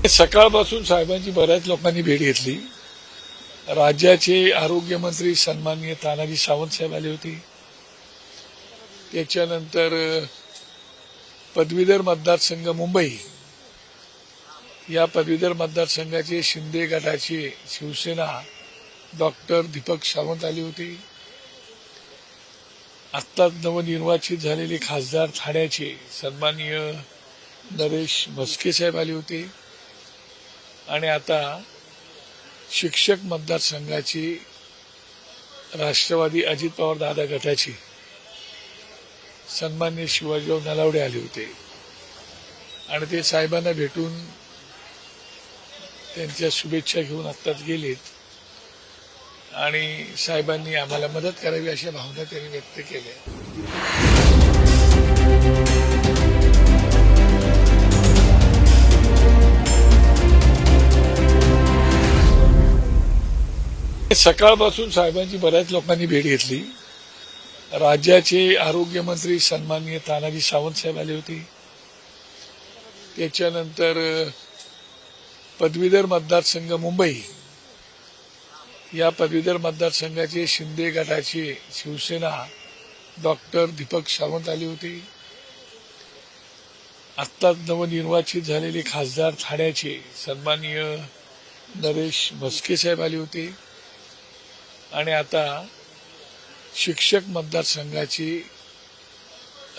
सकाळपासून साहेबांची बऱ्याच लोकांनी भेट घेतली. राज्याचे आरोग्यमंत्री सन्माननीय तानाजी सावंत साहेब आले होते. त्याच्यानंतर पदवीधर मतदारसंघ मुंबई या पदवीधर मतदारसंघाचे शिंदे गटाचे शिवसेना डॉक्टर दीपक सावंत आले होते. आत्ताच नवनिर्वाचित झालेले खासदार ठाण्याचे सन्माननीय नरेश म्हस्के साहेब आले होते. आणि आता शिक्षक मतदारसंघाची राष्ट्रवादी अजित पवार दादा गटाची सन्माननीय शिवाजीराव नलावडे आले होते. आणि ते साहेबांना भेटून त्यांच्या शुभेच्छा घेऊन आत्ताच गेलेत. आणि साहेबांनी आम्हाला मदत करावी अशा भावना त्यांनी व्यक्त केल्या. सकाळपासून साहेबांची बऱ्याच लोकांनी भेट घेतली. राज्याचे आरोग्यमंत्री सन्माननीय तानाजी सावंत साहेब आले होते. त्याच्यानंतर पदवीधर मतदारसंघ मुंबई या पदवीधर मतदारसंघाचे शिंदे गटाचे शिवसेना डॉक्टर दीपक सावंत आले होते. आत्ताच नवनिर्वाचित झालेले खासदार ठाण्याचे सन्माननीय नरेश म्हस्के साहेब आले होते. आणि आता शिक्षक मतदारसंघाची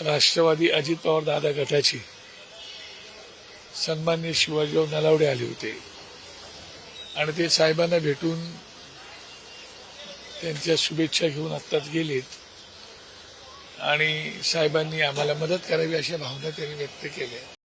राष्ट्रवादी अजित पवार दादा गटाची सन्माननीय शिवाजीराव नलावडे आले होते. आणि ते साहेबांना भेटून त्यांच्या शुभेच्छा घेऊन आत्ताच गेलेत. आणि साहेबांनी आम्हाला मदत करावी अशा भावना त्यांनी व्यक्त केल्या.